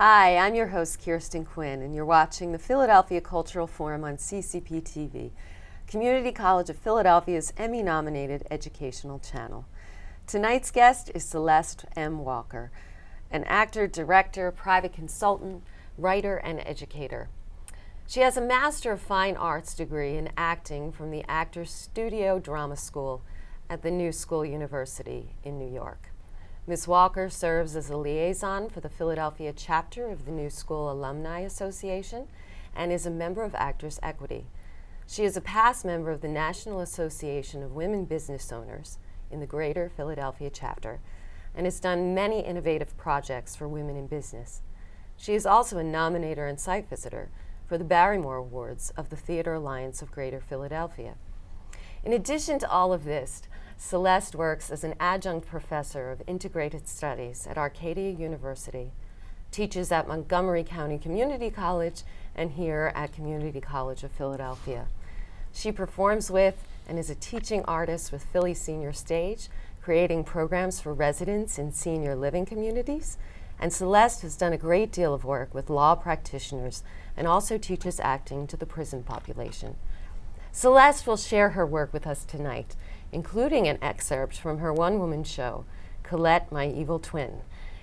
Hi, I'm your host, Kirsten Quinn, and you're watching the Philadelphia Cultural Forum on CCP TV, Community College of Philadelphia's Emmy-nominated educational channel. Tonight's guest is Celeste M. Walker, an actor, director, private consultant, writer, and educator. She has a Master of Fine Arts degree in acting from the Actors Studio Drama School at the New School University in New York. Ms. Walker serves as a liaison for the Philadelphia chapter of the New School Alumni Association and is a member of Actors Equity. She is a past member of the National Association of Women Business Owners in the Greater Philadelphia chapter and has done many innovative projects for women in business. She is also a nominator and site visitor for the Barrymore Awards of the Theater Alliance of Greater Philadelphia. In addition to all of this, Celeste works as an adjunct professor of integrated studies at Arcadia University, teaches at Montgomery County Community College, and here at Community College of Philadelphia. She performs with and is a teaching artist with Philly Senior Stage, creating programs for residents in senior living communities. And Celeste has done a great deal of work with law practitioners and also teaches acting to the prison population. Celeste will share her work with us tonight, including an excerpt from her one-woman show, Colette, My Evil Twin,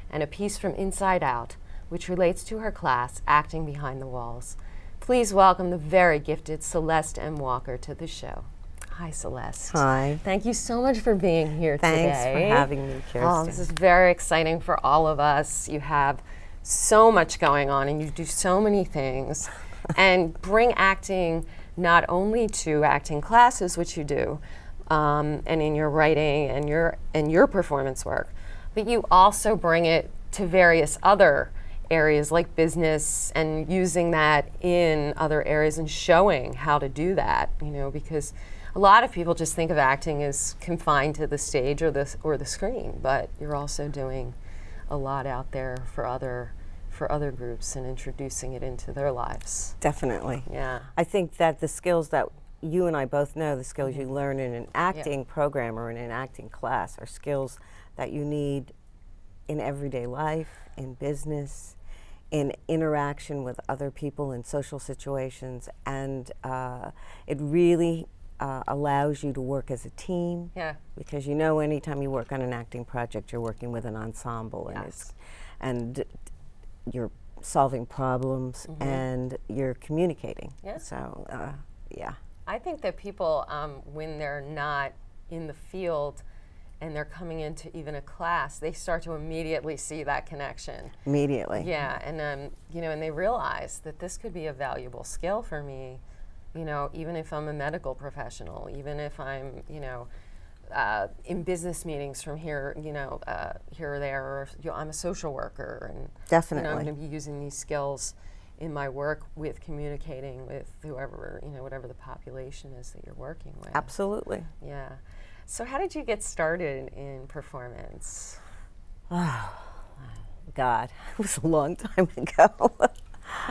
and a piece from Inside Out, which relates to her class, Acting Behind the Walls. Please welcome the very gifted Celeste M. Walker to the show. Hi, Celeste. Hi. Thank you so much for being here today. Thanks for having me, Kirsten. Oh, this is very exciting for all of us. You have so much going on and you do so many things and bring acting not only to acting classes, which you do, and in your writing and your performance work, but you also bring it to various other areas like business and using that in other areas and showing how to do that, because a lot of people just think of acting as confined to the stage or the screen, but you're also doing a lot out there for other groups and introducing it into their lives. Definitely. Yeah. I think that the skills that you and I both know, the skills you learn in an acting program or in an acting class, are skills that you need in everyday life, in business, in interaction with other people in social situations, and it really allows you to work as a team. Yeah. Because anytime you work on an acting project, you're working with an ensemble, Yes. and you're solving problems and you're communicating. Yeah. So, yeah. I think that people, when they're not in the field and they're coming into even a class, they start to immediately see that connection. Immediately. Yeah, and and they realize that this could be a valuable skill for me, even if I'm a medical professional, even if I'm, in business meetings from here, here or there, or I'm a social worker, and Definitely. I'm going to be using these skills in my work with communicating with whoever, whatever the population is that you're working with. Absolutely. Yeah. So how did you get started in performance? Oh, God, it was a long time ago.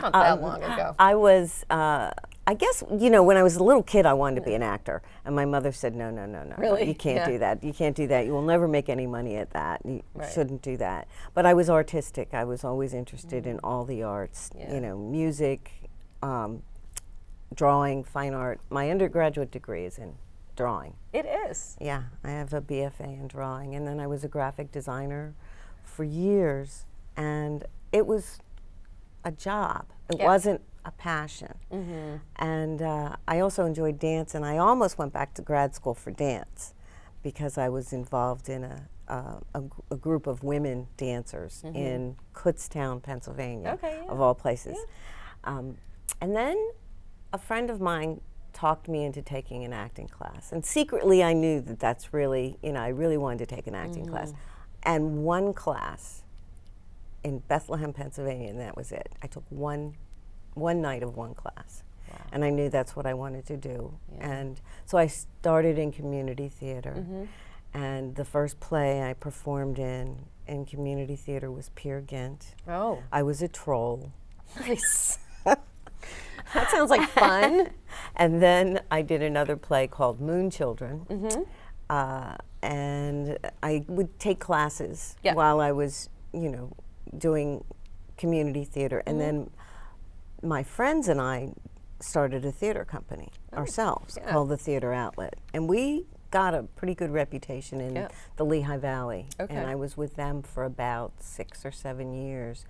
Not that long ago. I was, I guess, when I was a little kid, I wanted to be an actor. And my mother said, no, Really? you can't do that. You can't do that. You will never make any money at that. You Right. shouldn't do that. But I was artistic. I was always interested in all the arts, Yeah. music, drawing, fine art. My undergraduate degree is in drawing. It is. Yeah, I have a BFA in drawing. And then I was a graphic designer for years. And it was a job. It Yeah. wasn't a passion. And I also enjoyed dance, and I almost went back to grad school for dance because I was involved in a group of women dancers in Kutztown, Pennsylvania, Okay, yeah. of all places. And then a friend of mine talked me into taking an acting class, and secretly I knew that that's really, I really wanted to take an acting class. And one class in Bethlehem, Pennsylvania, and that was it. I took one night of one class. Wow. And I knew that's what I wanted to do. Yeah. And so I started in community theater. And the first play I performed in community theater was Peer Gynt. Oh, I was a troll. nice. That sounds like fun. And then I did another play called Moon Children. And I would take classes Yeah. while I was, doing community theater, and then my friends and I started a theater company ourselves called the Theater Outlet, and we got a pretty good reputation in the Lehigh Valley, and I was with them for about 6 or 7 years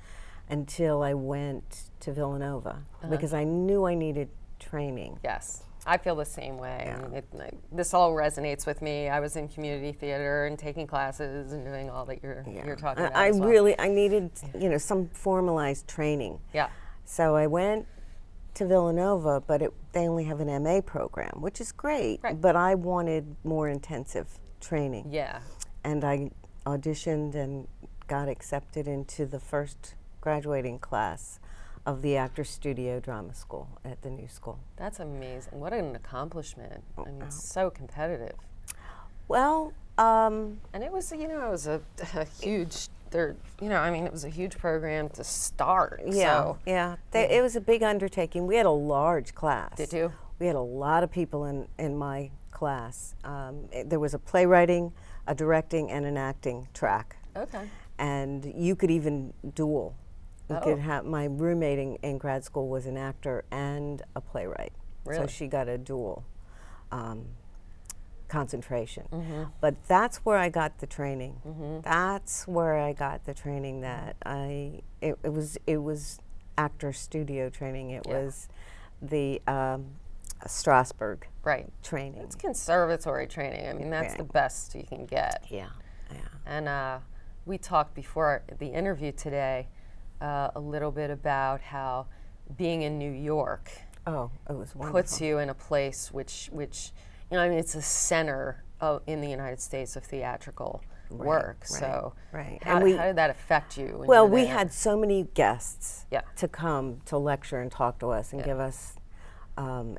until I went to Villanova because I knew I needed training. Yes. I feel the same way. I mean, this all resonates with me. I was in community theater and taking classes and doing all that you're talking about. I needed some formalized training. Yeah. So I went to Villanova, but they only have an MA program, which is great. Right. But I wanted more intensive training. Yeah. And I auditioned and got accepted into the first graduating class of the Actors Studio Drama School at the New School. That's amazing. What an accomplishment. I mean, it's so competitive. Well, and it was, it was a huge, it was a huge program to start. Yeah, it was a big undertaking. We had a large class. Did you? We had a lot of people in my class. There was a playwriting, a directing, and an acting track. Okay. And you could even dual. You could have, my roommate in grad school was an actor and a playwright. Really? So she got a dual concentration. But that's where I got the training. That's where I got the training that it was actor studio training. It was the Strasberg training. It's conservatory training. I mean, that's the best you can get. Yeah. And we talked before the interview today a little bit about how being in New York it was wonderful. Puts you in a place which it's a center in the United States of theatrical work. So how did that affect you? Well, we had so many guests to come to lecture and talk to us and give us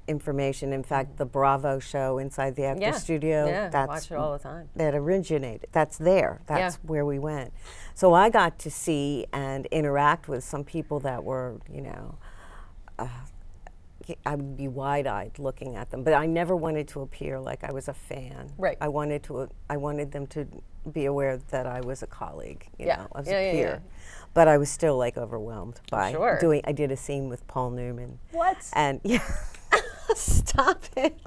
information. In fact, the Bravo show inside the Actors Studio, that's watch it all the time. That originated. That's there. That's where we went. So I got to see and interact with some people that were, I would be wide-eyed looking at them, but I never wanted to appear like I was a fan. Right. I wanted them to be aware that I was a colleague, as a peer. But I was still overwhelmed by doing. I did a scene with Paul Newman. What? And stop it.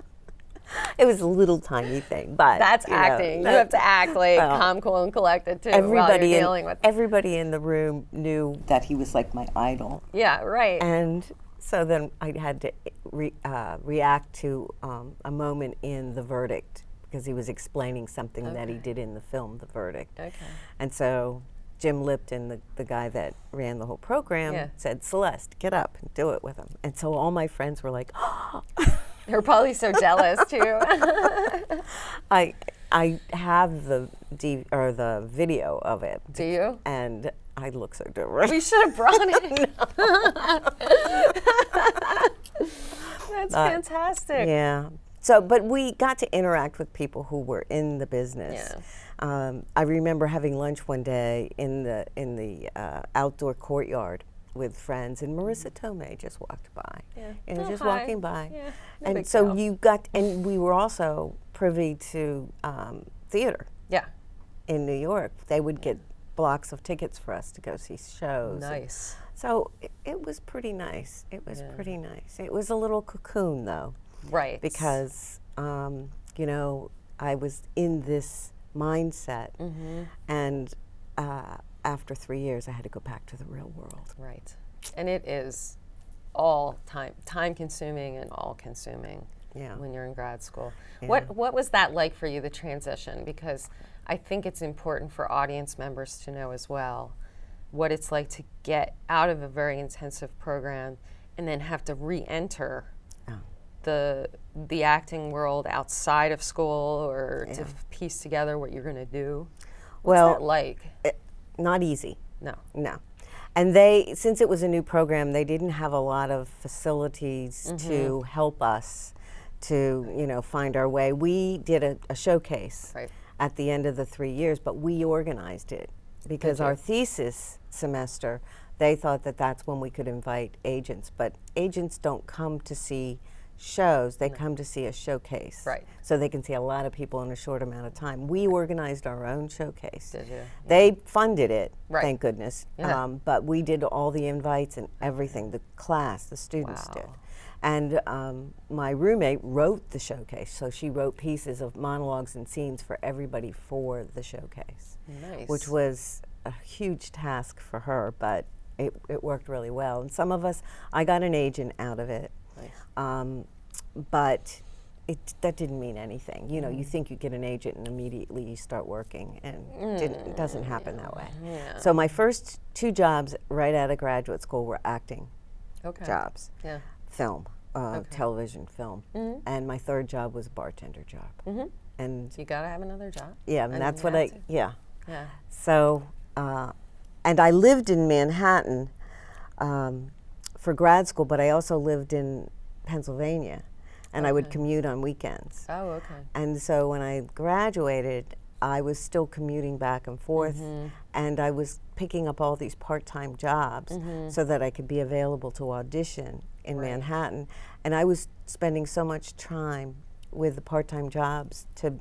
It was a little tiny thing, but that's acting. You have to act calm, cool, and collected too. Everybody while you're dealing with everybody in the room knew that he was like my idol. Yeah, right. And so then I had to react to a moment in The Verdict because he was explaining something that he did in the film The Verdict. Okay. And so Jim Lipton, the guy that ran the whole program, said, "Celeste, get up and do it with him." And so all my friends were like, "Oh." They were probably so jealous too. I have the video of it. Do you? And I look so different. We should have brought it. That's fantastic. Yeah. So, but we got to interact with people who were in the business. Yeah. I remember having lunch one day in the outdoor courtyard with friends, and Marissa Tomei just walked by. Yeah. Just walking by. Yeah. And so and we were also privy to theater. Yeah. In New York, they would get blocks of tickets for us to go see shows. Nice. So it was pretty nice. It was pretty nice. It was a little cocoon, though. Right. Because, I was in this mindset, and after 3 years, I had to go back to the real world. Right. And it is all time-consuming and all-consuming when you're in grad school. Yeah. What was that like for you, the transition? Because I think it's important for audience members to know as well what it's like to get out of a very intensive program and then have to re-enter the acting world outside of school or to piece together what you're going to do. What's that like? Not easy. No. And since it was a new program, they didn't have a lot of facilities to help us to, find our way. We did a showcase at the end of the 3 years, but we organized it because our thesis semester, they thought that that's when we could invite agents. But agents don't come to see shows, they come to see a showcase. Right. So they can see a lot of people in a short amount of time. We organized our own showcase. Did you? They funded it, Right. thank goodness. Yeah. But we did all the invites and everything. The class, the students Wow. did. And my roommate wrote the showcase. So she wrote pieces of monologues and scenes for everybody for the showcase. Nice. Which was a huge task for her, but it worked really well. And some of us, I got an agent out of it. Nice. But that didn't mean anything. You know, you think you get an agent and immediately you start working, and it doesn't happen that way. Yeah. So my first 2 jobs right out of graduate school were acting Okay. jobs, Yeah. film, television, film, and my 3rd job was a bartender job. And So you gotta have another job. yeah, and And that's you what had I to. yeah. Yeah. So, and I lived in Manhattan for grad school, but I also lived in Pennsylvania, and I would commute on weekends. Oh, okay. And so when I graduated, I was still commuting back and forth, and I was picking up all these part-time jobs so that I could be available to audition in Manhattan. And I was spending so much time with the part-time jobs to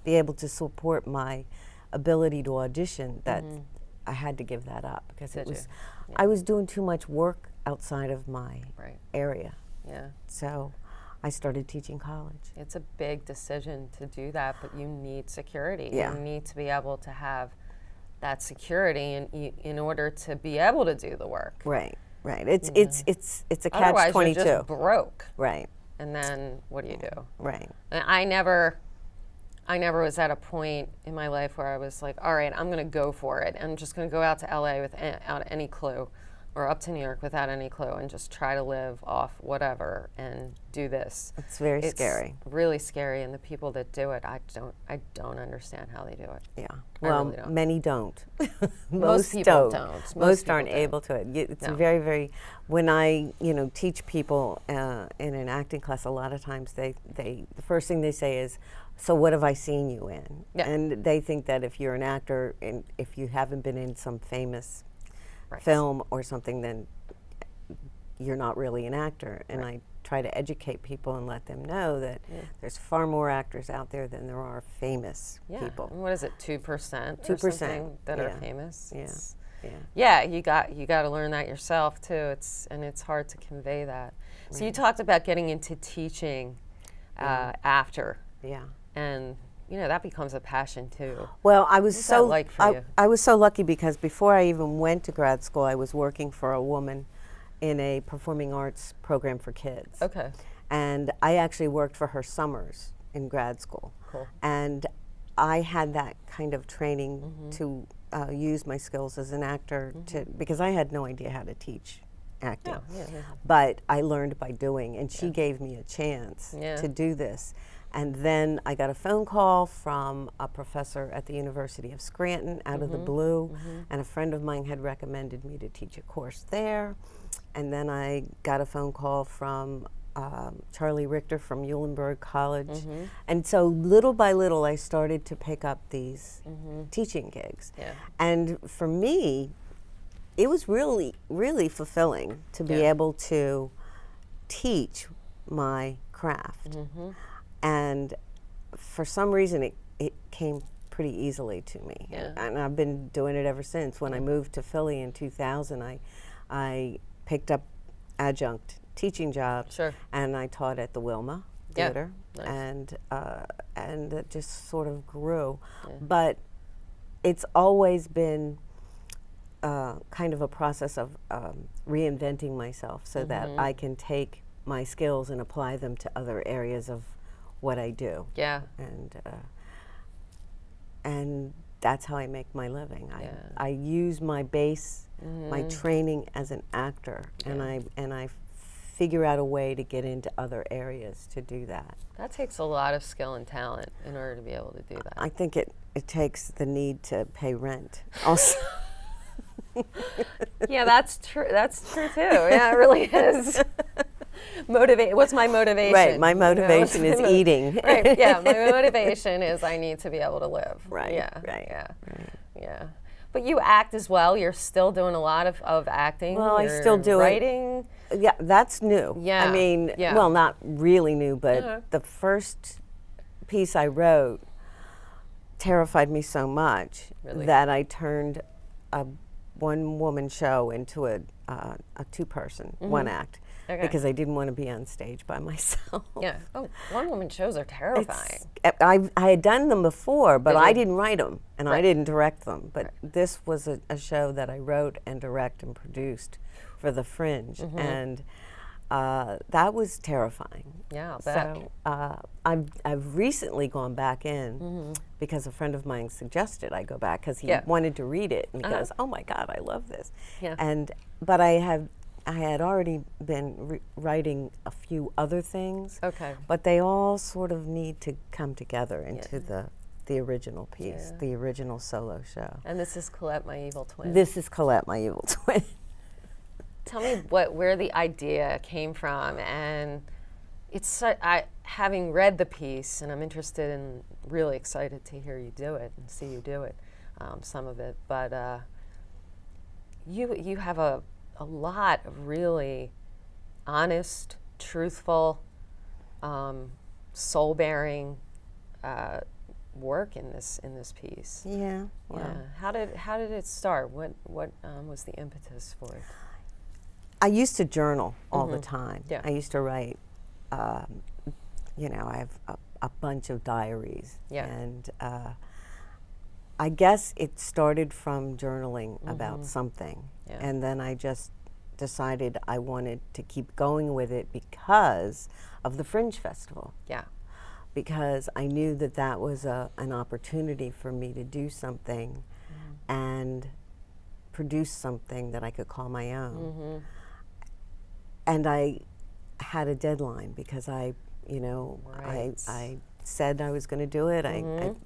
be able to support my ability to audition that I had to give that up because Did it was you? I was doing too much work outside of my Right. area. Yeah. So I started teaching college. It's a big decision to do that, but you need security. Yeah. You need to be able to have that security in order to be able to do the work. Right. It's a Otherwise, catch 22. you're just broke. Right. And then what do you do? Right. And I never was at a point in my life where I was like, all right, I'm going to go for it. I'm just going to go out to LA without any clue, or up to New York without any clue, and just try to live off whatever and do this. It's very scary. Really scary, and the people that do it, I don't understand how they do it. Yeah. I Well, really don't. many don't. Most people don't. Most aren't people don't. able to it. It's No. very, very. When I, teach people in an acting class, a lot of times the first thing they say is, "So what have I seen you in?" Yeah. And they think that if you're an actor and if you haven't been in some famous Right. film or something, then you're not really an actor. And I try to educate people and let them know that there's far more actors out there than there are famous Yeah. people. And what is it, 2%? 2% that are yeah. famous. Yeah. It's- Yeah. Yeah, you got to learn that yourself too. It's hard to convey that. So you talked about getting into teaching after, Yeah. and that becomes a passion too. Well, I was What's that like for you? I was so lucky because before I even went to grad school, I was working for a woman in a performing arts program for kids. Okay. And I actually worked for her summers in grad school. Cool. And I had that kind of training to use my skills as an actor because I had no idea how to teach acting. Yeah. But I learned by doing, and she gave me a chance Yeah. to do this. And then I got a phone call from a professor at the University of Scranton out of the blue, and a friend of mine had recommended me to teach a course there. And then I got a phone call from Charlie Richter from Muhlenberg College. And so little by little, I started to pick up these teaching gigs. Yeah. And for me, it was really, really fulfilling to be able to teach my craft. And for some reason, it came pretty easily to me. Yeah. And I've been doing it ever since. When I moved to Philly in 2000, I picked up adjunct teaching jobs. Sure. And I taught at the Wilma Yeah. Theater. Nice. And it just sort of grew. But it's always been kind of a process of reinventing myself so that I can take my skills and apply them to other areas of what I do. Yeah. And that's how I make my living. Yeah. I use my base, my training as an actor, and I figure out a way to get into other areas to do that. That takes a lot of skill and talent in order to be able to do that. I think it takes the need to pay rent also. Yeah, that's true. That's true too. Yeah, it really is. What's my motivation? Right, my motivation what's is my eating. Right, yeah, my motivation is I need to be able to live. Right, Yeah. right, Yeah. right. Yeah. But you act as well. You're still doing a lot of acting. Well, I You're still do it. writing. Yeah, that's new. Yeah, I mean, yeah. well, not really new, but Uh-huh. the first piece I wrote terrified me so much Really? that I turned a one-woman show into a two-person, one act, Okay. because I didn't want to be on stage by myself. Yeah. Oh, one-woman shows are terrifying. I had done them before, but Did I you? didn't write them and I Right. didn't direct them. But this was a show that I wrote and directed and produced for the Fringe, and that was terrifying. Yeah, I'll bet. So I've recently gone back in because a friend of mine suggested I go back because he Yeah. wanted to read it, and he goes, "Oh my God, I love this." Yeah. But I had already been writing a few other things. Okay. But they all sort of need to come together into the original piece, the original solo show. And this is Colette, my evil twin. This is Colette, my evil twin. Tell me where the idea came from, and it's having read the piece, and I'm interested and really excited to hear you do it and see you do it, some of it. But you have a lot of really honest, truthful, soul-bearing work in this piece. Yeah. Yeah. How did it start? What was the impetus for it? I used to journal all the time. Yeah. I used to write, I have a bunch of diaries. Yeah. And I guess it started from journaling about something. Yeah. And then I just decided I wanted to keep going with it because of the Fringe Festival. Yeah. Because I knew that that was an opportunity for me to do something and produce something that I could call my own. And I had a deadline because I said I was going to do it.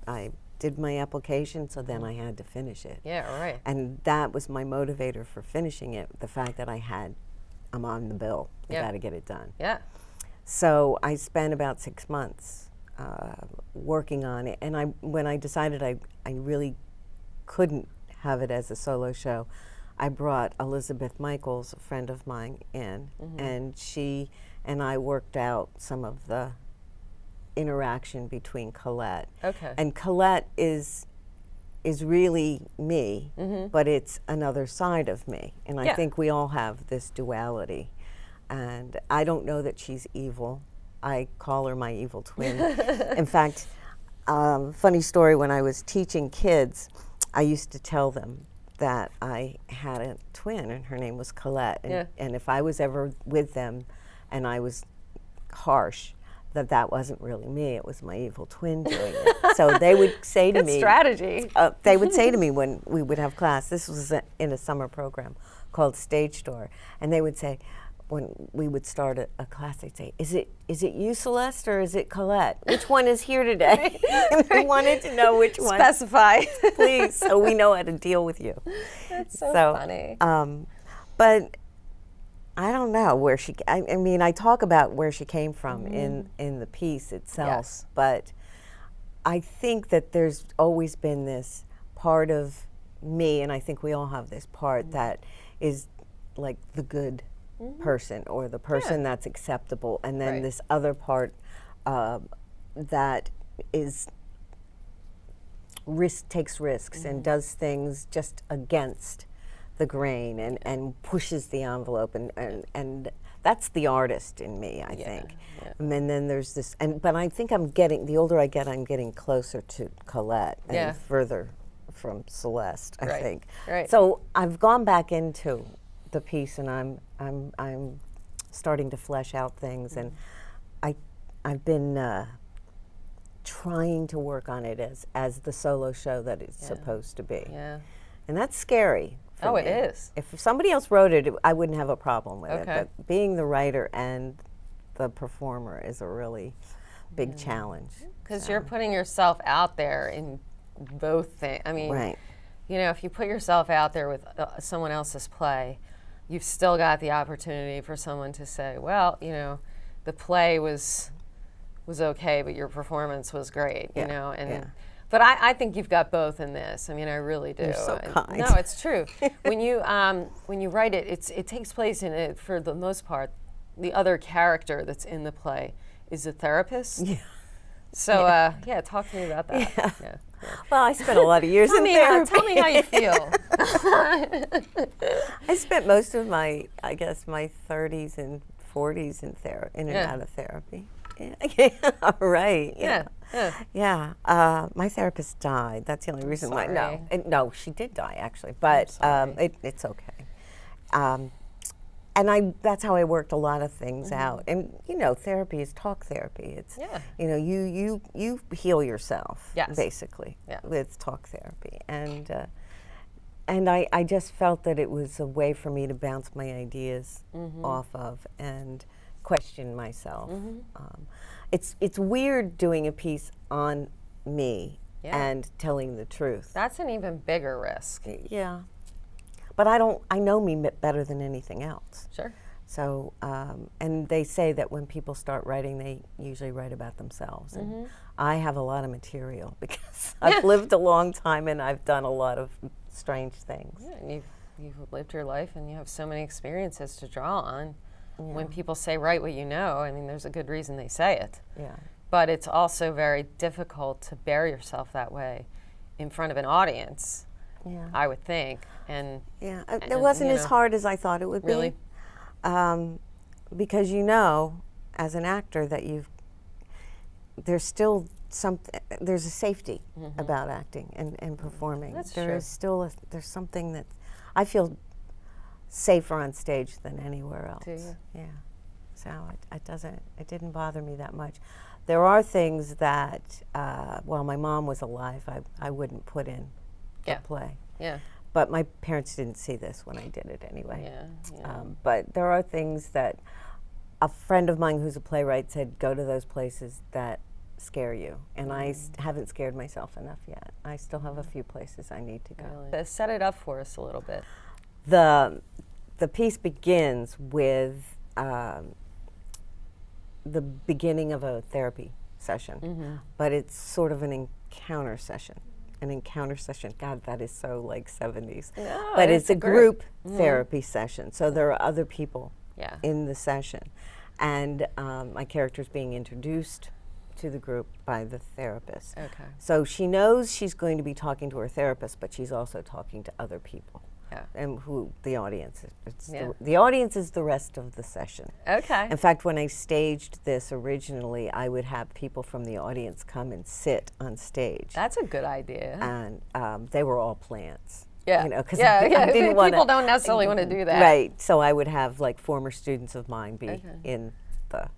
I did my application, so then I had to finish it. Yeah, right. And that was my motivator for finishing it, the fact that I'm on the bill. I got to get it done. Yeah. So I spent about 6 months working on it, and when I decided I really couldn't have it as a solo show, I brought Elizabeth Michaels, a friend of mine, in, and she and I worked out some of the interaction between Colette. Okay. And Colette is really me, but it's another side of me, and I think we all have this duality. And I don't know that she's evil. I call her my evil twin. In fact, funny story, when I was teaching kids, I used to tell them that I had a twin and her name was Colette. And if I was ever with them and I was harsh, that wasn't really me, it was my evil twin doing it. So they would say to me— strategy. they would say to me when we would have class, this was in a summer program called Stage Door, and they would say, when we would start a class, they'd say, is it you, Celeste, or is it Colette? Which one is here today? And we wanted to know which one. Specify. Please, so we know how to deal with you. That's so funny. But I don't know where I mean, I talk about where she came from in the piece itself, but I think that there's always been this part of me, and I think we all have this part that is like the good person, or the person that's acceptable, and then this other part that is takes risks and does things just against the grain and pushes the envelope, and that's the artist in me, I think. Yeah. And then there's this, but I think the older I get, I'm getting closer to Colette and further from Celeste, I think. Right. So I've gone back into the piece, and I'm starting to flesh out things, and I've been trying to work on it as the solo show that it's supposed to be. Yeah. And that's scary. Oh, me. it is. If somebody else wrote it, I wouldn't have a problem with it. Okay. But being the writer and the performer is a really big challenge. Because you're putting yourself out there in both things. I mean, Right. if you put yourself out there with someone else's play, you've still got the opportunity for someone to say, well, the play was okay, but your performance was great, But But I think you've got both in this. I mean, I really do. You're so kind. No, it's true. when you write it, it takes place in it for the most part. The other character that's in the play is a therapist. Yeah. So talk to me about that. Yeah. Yeah. Well, I spent a lot of years in therapy. Tell me how you feel. I spent most of my 30s and 40s in and out of therapy. Yeah. Right. Yeah. My therapist died. That's the only reason why. No, she did die actually, but it's okay. And that's how I worked a lot of things out. And therapy is talk therapy. It's you heal yourself basically with talk therapy. And I just felt that it was a way for me to bounce my ideas off of and question myself. It's weird doing a piece on me and telling the truth. That's an even bigger risk. Yeah. But I know me better than anything else. Sure. So, and they say that when people start writing, they usually write about themselves. And I have a lot of material because I've lived a long time and I've done a lot of strange things. Yeah, and you've lived your life and you have so many experiences to draw on. Yeah. When people say write what you know, I mean, there's a good reason they say it. Yeah. But it's also very difficult to bear yourself that way in front of an audience. Yeah. I would think. And it wasn't as hard as I thought it would really? Be. Because as an actor that there's still there's a safety about acting and performing. That's there true. is still there's something that I feel safer on stage than anywhere else. Do you? Yeah. So it didn't bother me that much. There are things that while my mom was alive, I wouldn't put in the play. Yeah. But my parents didn't see this when I did it anyway. Yeah. But there are things that a friend of mine who's a playwright said, go to those places that scare you. And I haven't scared myself enough yet. I still have a few places I need to go. Really? Set it up for us a little bit. The piece begins with the beginning of a therapy session, but it's sort of an encounter session. An encounter session. God, that is so like 70s. No, but it's a group therapy session. So there are other people in the session. And my character's being introduced to the group by the therapist. Okay. So she knows she's going to be talking to her therapist, but she's also talking to other people. Yeah. And who the audience is. The audience is the rest of the session. Okay. In fact, when I staged this originally, I would have people from the audience come and sit on stage. That's a good idea. And they were all plants. Yeah. Because I didn't want people don't necessarily want to do that. Right. So I would have like former students of mine be in the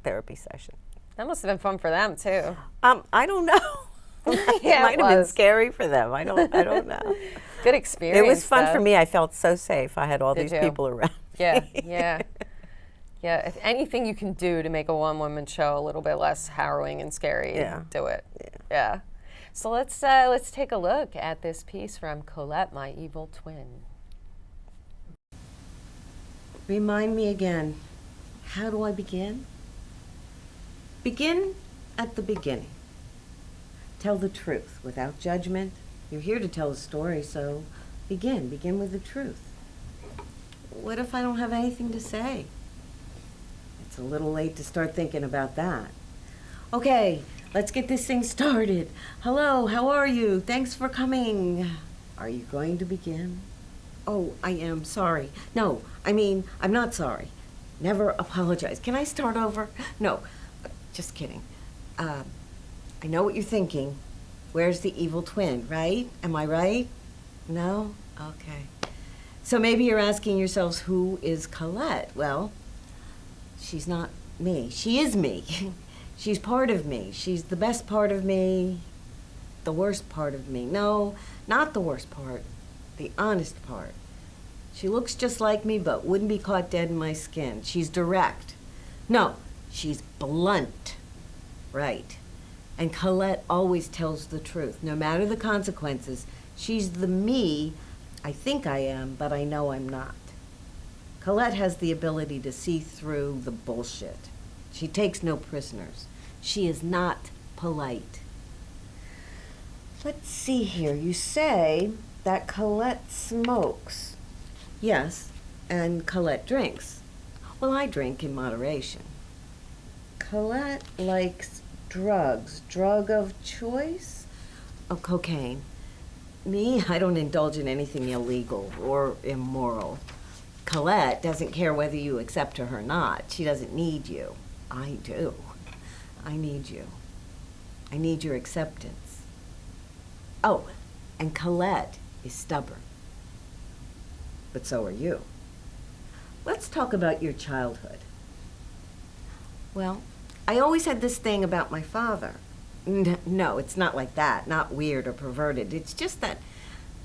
therapy session. That must have been fun for them too. I don't know. It might have been scary for them. I don't know. Good experience. It was fun though. for me. I felt so safe. I had all these people around. Yeah. If anything you can do to make a one-woman show a little bit less harrowing and scary, do it. Yeah. So let's take a look at this piece from Colette, My Evil Twin. Remind me again, how do I begin? Begin at the beginning. Tell the truth without judgment. You're here to tell a story, so begin with the truth. What if I don't have anything to say? It's a little late to start thinking about that. Okay, let's get this thing started. Hello, how are you? Thanks for coming. Are you going to begin? Oh, I am sorry. No, I'm not sorry. Never apologize. Can I start over? No, just kidding. I know what you're thinking. Where's the evil twin, right? Am I right? No? Okay. So maybe you're asking yourselves, who is Colette? Well, she's not me. She is me. She's part of me. She's the best part of me, the worst part of me. No, not the worst part, the honest part. She looks just like me, but wouldn't be caught dead in my skin. She's direct. No, she's blunt. Right. And Colette always tells the truth, no matter the consequences. She's the me I think I am, but I know I'm not. Colette has the ability to see through the bullshit. She takes no prisoners. She is not polite. Let's see here. You say that Colette smokes. Yes, and Colette drinks. Well, I drink in moderation. Colette likes drugs. Drug of choice? Oh, cocaine. Me, I don't indulge in anything illegal or immoral. Colette doesn't care whether you accept her or not. She doesn't need you. I do. I need you. I need your acceptance. Oh, and Colette is stubborn. But so are you. Let's talk about your childhood. Well, I always had this thing about my father. No, it's not like that, not weird or perverted. It's just that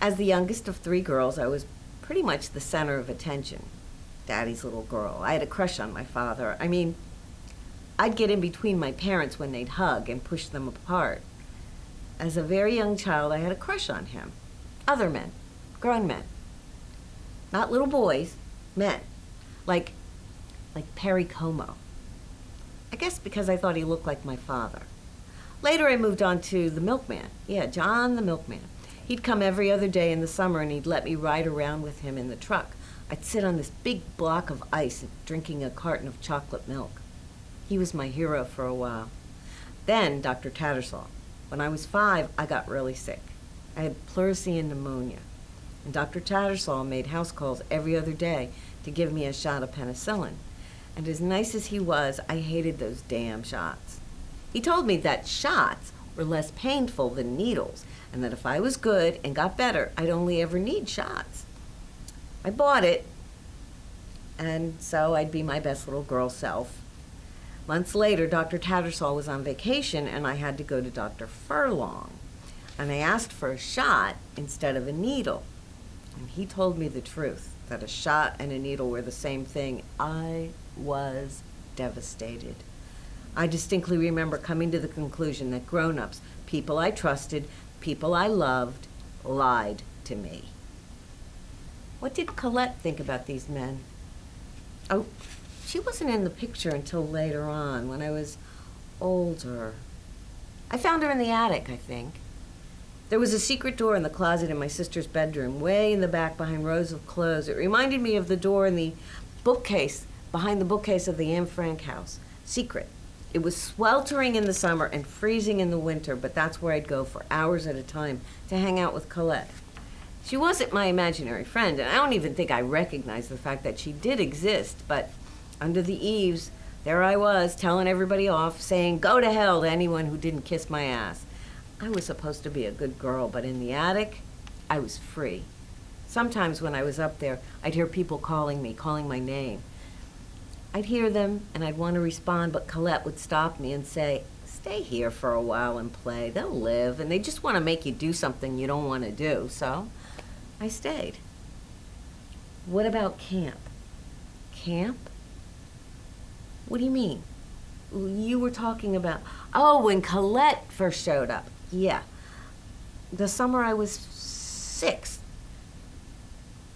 as the youngest of 3 girls, I was pretty much the center of attention. Daddy's little girl. I had a crush on my father. I mean, I'd get in between my parents when they'd hug and push them apart. As a very young child, I had a crush on him. Other men, grown men. Not little boys, men. Like Perry Como. I guess because I thought he looked like my father. Later I moved on to the milkman. Yeah, John the milkman. He'd come every other day in the summer and he'd let me ride around with him in the truck. I'd sit on this big block of ice drinking a carton of chocolate milk. He was my hero for a while. Then Dr. Tattersall. When I was 5, I got really sick. I had pleurisy and pneumonia. And Dr. Tattersall made house calls every other day to give me a shot of penicillin. And as nice as he was, I hated those damn shots. He told me that shots were less painful than needles, and that if I was good and got better, I'd only ever need shots. I bought it, and so I'd be my best little girl self. Months later, Dr. Tattersall was on vacation, and I had to go to Dr. Furlong. And I asked for a shot instead of a needle. And he told me the truth, that a shot and a needle were the same thing. I was devastated. I distinctly remember coming to the conclusion that grown-ups, people I trusted, people I loved, lied to me. What did Colette think about these men? Oh, she wasn't in the picture until later on, when I was older. I found her in the attic, I think. There was a secret door in the closet in my sister's bedroom, way in the back behind rows of clothes. It reminded me of the door in the bookcase, behind the bookcase of the Anne Frank house. Secret. It was sweltering in the summer and freezing in the winter, but that's where I'd go for hours at a time to hang out with Colette. She wasn't my imaginary friend, and I don't even think I recognized the fact that she did exist, but under the eaves, there I was, telling everybody off, saying, "Go to hell" to anyone who didn't kiss my ass. I was supposed to be a good girl, but in the attic, I was free. Sometimes when I was up there, I'd hear people calling me, calling my name. I'd hear them, and I'd want to respond, but Colette would stop me and say, "Stay here for a while and play. They'll live, and they just want to make you do something you don't want to do." So I stayed. What about camp? Camp? What do you mean? You were talking about, oh, when Colette first showed up. Yeah. The summer I was 6.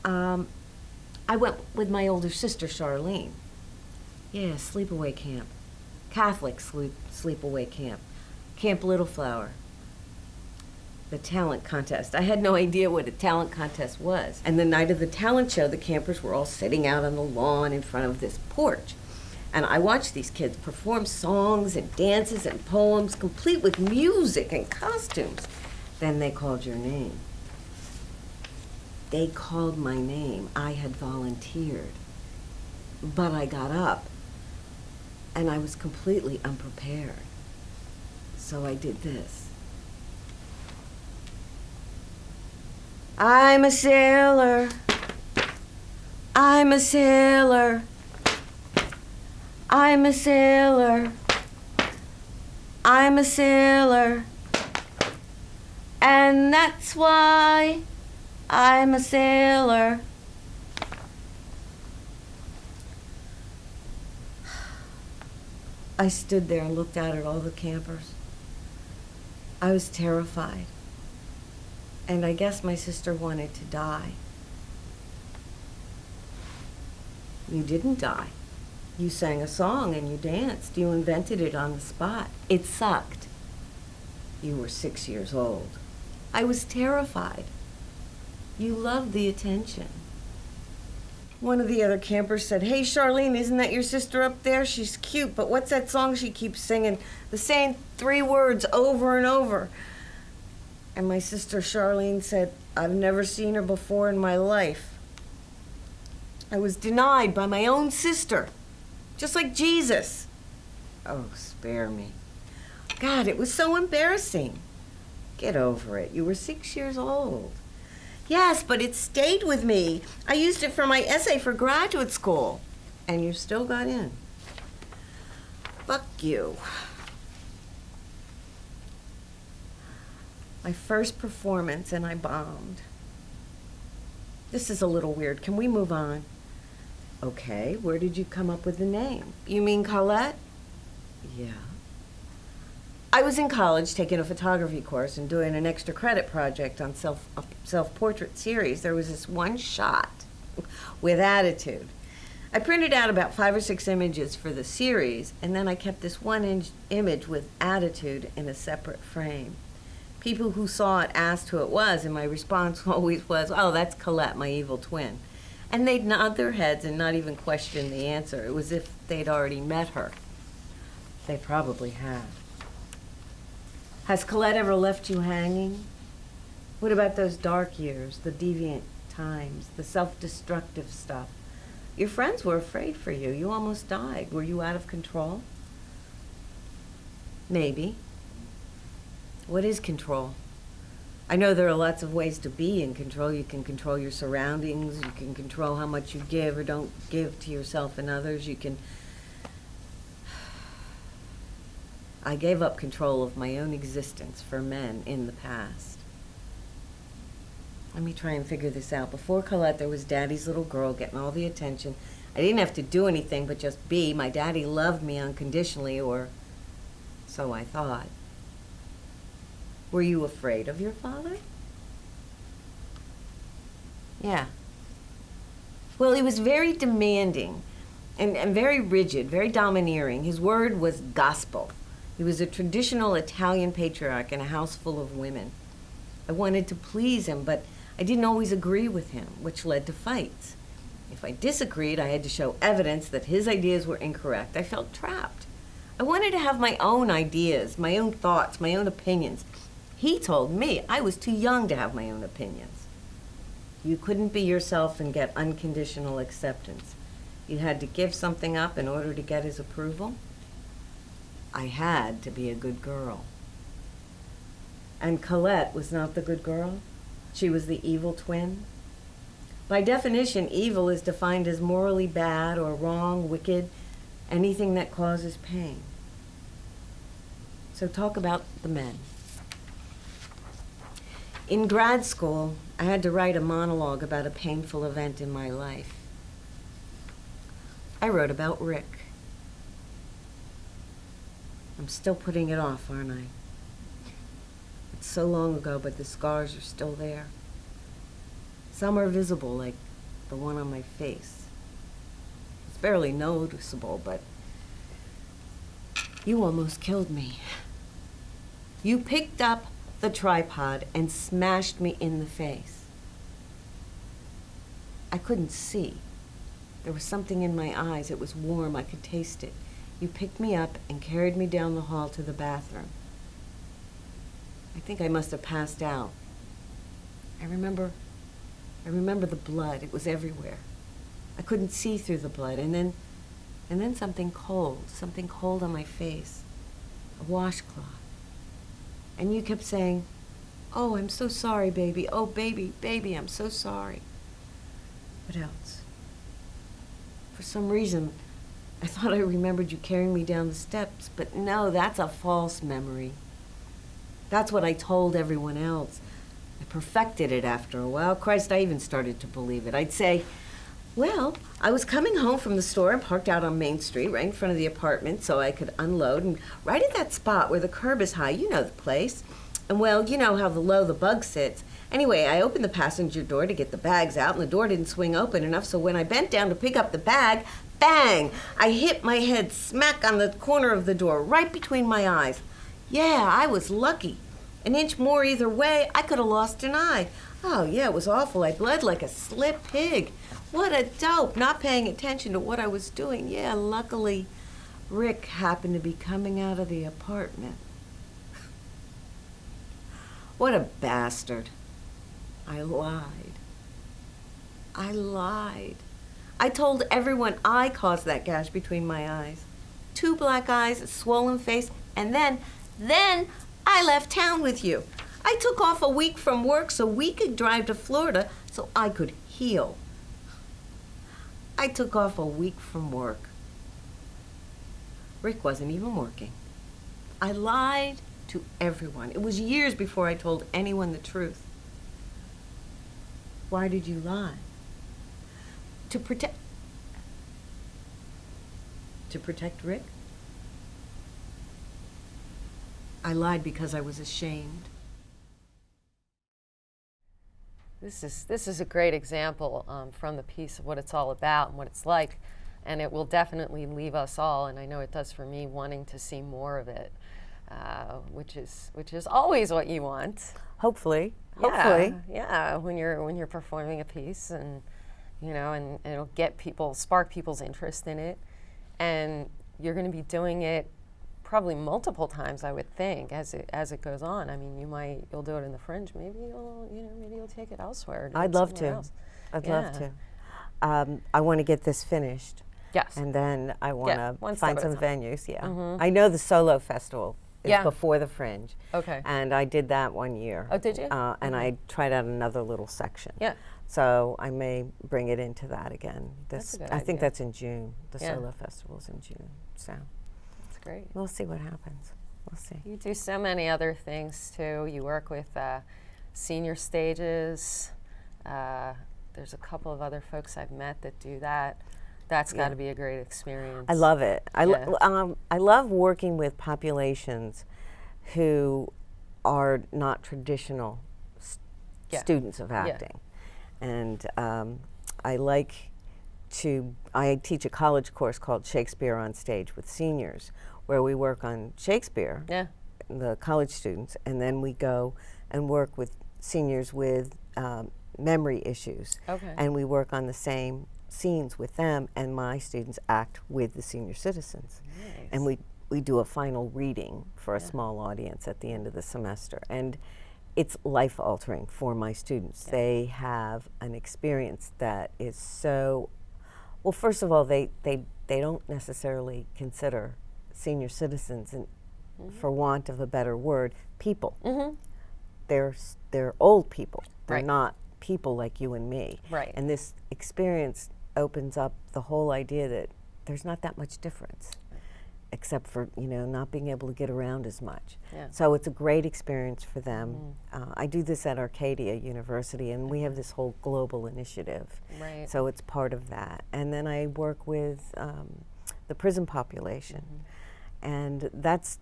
I went with my older sister, Charlene. Yeah, sleepaway camp. Catholic sleepaway camp. Camp Little Flower. The talent contest. I had no idea what a talent contest was. And the night of the talent show, the campers were all sitting out on the lawn in front of this porch. And I watched these kids perform songs and dances and poems, complete with music and costumes. Then they called your name. They called my name. I had volunteered. But I got up, and I was completely unprepared. So I did this. I'm a sailor. I'm a sailor. I'm a sailor. I'm a sailor. And that's why I'm a sailor. I stood there and looked out at all the campers. I was terrified. And I guess my sister wanted to die. You didn't die. You sang a song and you danced. You invented it on the spot. It sucked. You were 6 years old. I was terrified. You love the attention. One of the other campers said, "Hey, Charlene, isn't that your sister up there? She's cute, but what's that song she keeps singing? The same 3 words over and over." And my sister Charlene said, "I've never seen her before in my life." I was denied by my own sister, just like Jesus. Oh, spare me. God, it was so embarrassing. Get over it. You were 6 years old. Yes, but it stayed with me. I used it for my essay for graduate school. And you still got in. Fuck you. My first performance and I bombed. This is a little weird. Can we move on? Okay, where did you come up with the name? You mean Colette? Yeah. I was in college taking a photography course and doing an extra credit project on self-portrait series. There was this one shot with attitude. I printed out about 5 or 6 images for the series, and then I kept this one image with attitude in a separate frame. People who saw it asked who it was, and my response always was, "Oh, that's Colette, my evil twin." And they'd nod their heads and not even question the answer. It was as if they'd already met her. They probably had. Has Colette ever left you hanging? What about those dark years, the deviant times, the self-destructive stuff? Your friends were afraid for you. You almost died. Were you out of control? Maybe. What is control? I know there are lots of ways to be in control. You can control your surroundings. You can control how much you give or don't give to yourself and others. You can... I gave up control of my own existence for men in the past. Let me try and figure this out. Before Colette, there was Daddy's little girl getting all the attention. I didn't have to do anything but just be. My daddy loved me unconditionally, or so I thought. Were you afraid of your father? Yeah. Well, he was very demanding and very rigid, very domineering. His word was gospel. He was a traditional Italian patriarch in a house full of women. I wanted to please him, but I didn't always agree with him, which led to fights. If I disagreed, I had to show evidence that his ideas were incorrect. I felt trapped. I wanted to have my own ideas, my own thoughts, my own opinions. He told me I was too young to have my own opinions. You couldn't be yourself and get unconditional acceptance. You had to give something up in order to get his approval. I had to be a good girl. And Colette was not the good girl. She was the evil twin. By definition, evil is defined as morally bad or wrong, wicked, anything that causes pain. So talk about the men. In grad school, I had to write a monologue about a painful event in my life. I wrote about Rick. I'm still putting it off, aren't I? It's so long ago, but the scars are still there. Some are visible, like the one on my face. It's barely noticeable, but you almost killed me. You picked up the tripod and smashed me in the face. I couldn't see. There was something in my eyes. It was warm. I could taste it. You picked me up and carried me down the hall to the bathroom. I think I must have passed out. I remember the blood. It was everywhere. I couldn't see through the blood. And then something cold on my face, a washcloth. And you kept saying, "Oh, I'm so sorry, baby. Oh, baby, I'm so sorry." What else? For some reason, I thought I remembered you carrying me down the steps, but no, that's a false memory. That's what I told everyone else. I perfected it after a while. Christ, I even started to believe it. I'd say, well, I was coming home from the store and parked out on Main Street right in front of the apartment so I could unload, and right at that spot where the curb is high, you know the place. And well, you know how low the bug sits. Anyway, I opened the passenger door to get the bags out, and the door didn't swing open enough, so when I bent down to pick up the bag, bang! I hit my head smack on the corner of the door, right between my eyes. Yeah, I was lucky. An inch more either way, I could have lost an eye. Oh, yeah, it was awful. I bled like a slipped pig. What a dope, not paying attention to what I was doing. Yeah, luckily, Rick happened to be coming out of the apartment. What a bastard. I lied. I told everyone I caused that gash between my eyes. 2 black eyes, a swollen face, and then I left town with you. I took off a week from work so we could drive to Florida so I could heal. I took off a week from work. Rick wasn't even working. I lied to everyone. It was years before I told anyone the truth. Why did you lie? To protect Rick? I lied because I was ashamed. This is a great example from the piece of what it's all about and what it's like, and it will definitely leave us all, and I know it does for me, wanting to see more of it, which is always what you want. Hopefully. Yeah. When you're performing a piece, and and it'll spark people's interest in it, and you're going to be doing it probably multiple times, I would think, as it goes on. I mean, you'll do it in the Fringe. Maybe you'll take it elsewhere. I'd love to. I'd love to. I want to get this finished. Yes. And then I want to find some venues. Yeah. Mm-hmm. I know the solo festival is before the Fringe. Okay. And I did that one year. Oh, did you? And I tried out another little section. Yeah. So I may bring it into that again. That's a good I think idea. that's in June. The solo festival's in June. So. Great. We'll see what happens. We'll see. You do so many other things too. You work with senior stages. There's a couple of other folks I've met that do that. That's got to be a great experience. I love it. I love working with populations who are not traditional students of acting. And I teach a college course called Shakespeare on Stage with seniors, where we work on Shakespeare, the college students, and then we go and work with seniors with memory issues. Okay. And we work on the same scenes with them, and my students act with the senior citizens. Nice. And we do a final reading for a small audience at the end of the semester. And it's life-altering for my students. Yeah. They have an experience that is so, well, first of all, they don't necessarily consider senior citizens, and for want of a better word, people. Mm-hmm. They're old people. They're Right. not people like you and me. Right. And this experience opens up the whole idea that there's not that much difference, except for not being able to get around as much. Yeah. So it's a great experience for them. I do this at Arcadia University, and we have this whole global initiative. Right. So it's part of that. And then I work with the prison population. And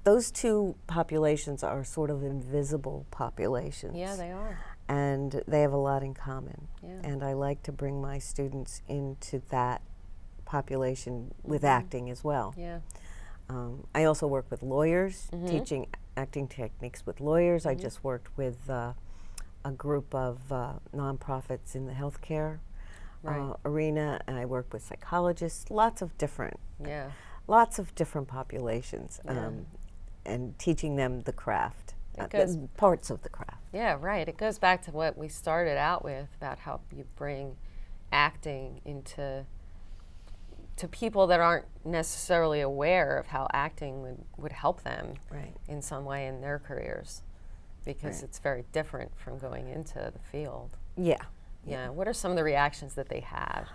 those two populations are sort of invisible populations. Yeah, they are. And they have a lot in common. Yeah. And I like to bring my students into that population with acting as well. Yeah. I also work with lawyers, teaching acting techniques with lawyers. I just worked with a group of nonprofits in the healthcare arena, and I work with psychologists, lots of different populations, and teaching them the craft, parts of the craft. Yeah, right. It goes back to what we started out with about how you bring acting into people that aren't necessarily aware of how acting would help them in some way in their careers, because it's very different from going into the field. Yeah. What are some of the reactions that they have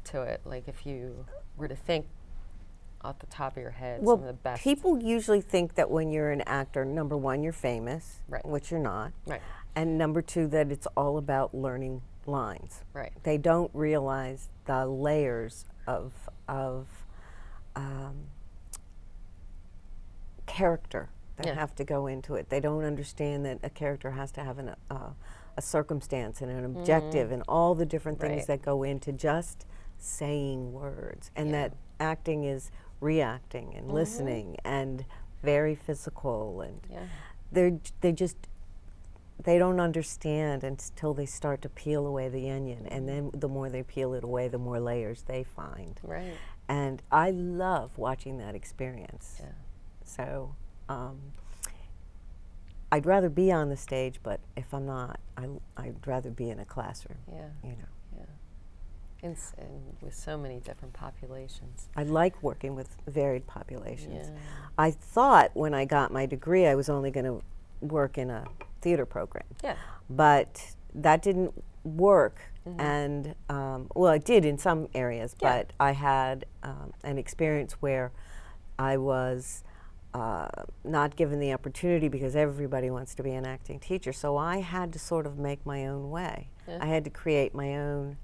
to it? Like, if you were to think off the top of your head, some of the best. People usually think that when you're an actor, number one, you're famous, which you're not. Right. And number two, that it's all about learning lines. Right. They don't realize the layers of character that have to go into it. They don't understand that a character has to have a circumstance and an objective and all the different things that go into just saying words, and that acting is reacting and listening and very physical, and they just they don't understand until they start to peel away the onion, and then the more they peel it away, the more layers they find. Right. And I love watching that experience. Yeah. So I'd rather be on the stage, but if I'm not, I'd rather be in a classroom. Yeah. You know. And with so many different populations. I like working with varied populations. Yeah. I thought when I got my degree I was only going to work in a theater program. Yeah. But that didn't work. And, well, it did in some areas, but I had an experience where I was not given the opportunity because everybody wants to be an acting teacher. So I had to sort of make my own way. Yeah. I had to create my own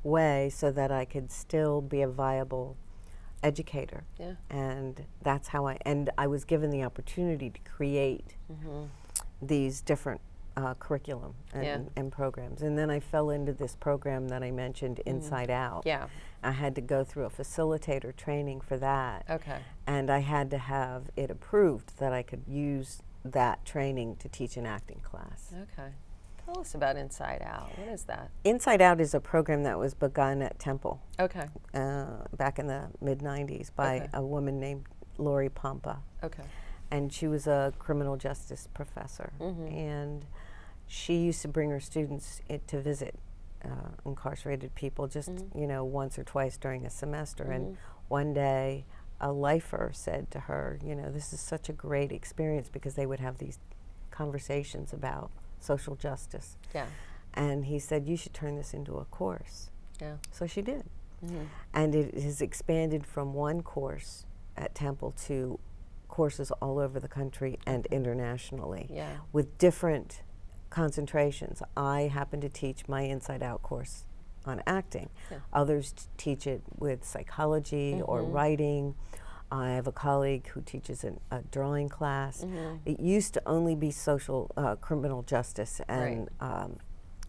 way so that I could still be a viable educator. Yeah. And that's how I was given the opportunity to create these different curriculum and programs. And then I fell into this program that I mentioned, Inside Out. Yeah. I had to go through a facilitator training for that. Okay. And I had to have it approved that I could use that training to teach an acting class. Okay. Tell us about Inside Out. What is that? Inside Out is a program that was begun at Temple Okay. back in the mid-90s by a woman named Lori Pompa. Okay. And she was a criminal justice professor. And she used to bring her students to visit incarcerated people just, you know, once or twice during a semester. And one day a lifer said to her, you know, this is such a great experience because they would have these conversations about social justice. Yeah. And he said, you should turn this into a course. Yeah. So she did. And it has expanded from one course at Temple to courses all over the country and internationally with different concentrations. I happen to teach my Inside Out course on acting. Others teach it with psychology or writing. I have a colleague who teaches a drawing class. It used to only be social, criminal justice and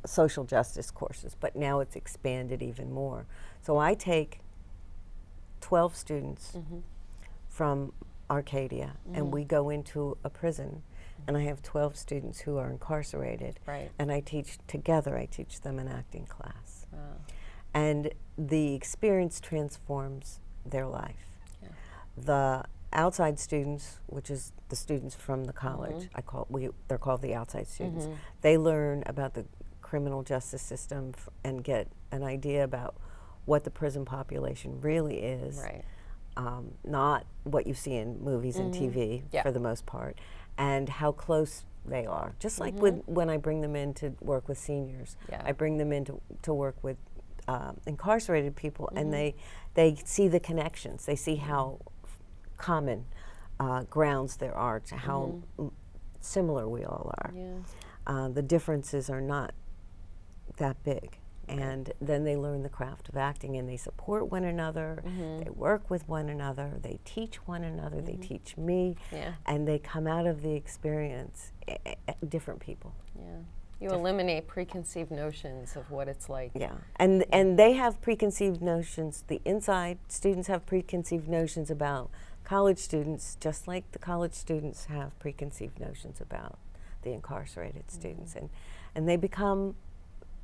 social justice courses, but now it's expanded even more. So I take 12 students from Arcadia and we go into a prison and I have 12 students who are incarcerated and I teach them an acting class. Wow. And the experience transforms their life. The outside students, which is the students from the college, they're called the outside students. They learn about the criminal justice system and get an idea about what the prison population really is, not what you see in movies and TV for the most part, and how close they are. Just like when I bring them in to work with seniors, I bring them in to work with incarcerated people, and they see the connections. They see how common grounds there are to how similar we all are. The differences are not that big. And then they learn the craft of acting and they support one another, they work with one another, they teach one another, they teach me, and they come out of the experience different people. You eliminate preconceived notions of what it's like. And they have preconceived notions, the inside students have preconceived notions about college students, just like the college students have preconceived notions about the incarcerated students. And they become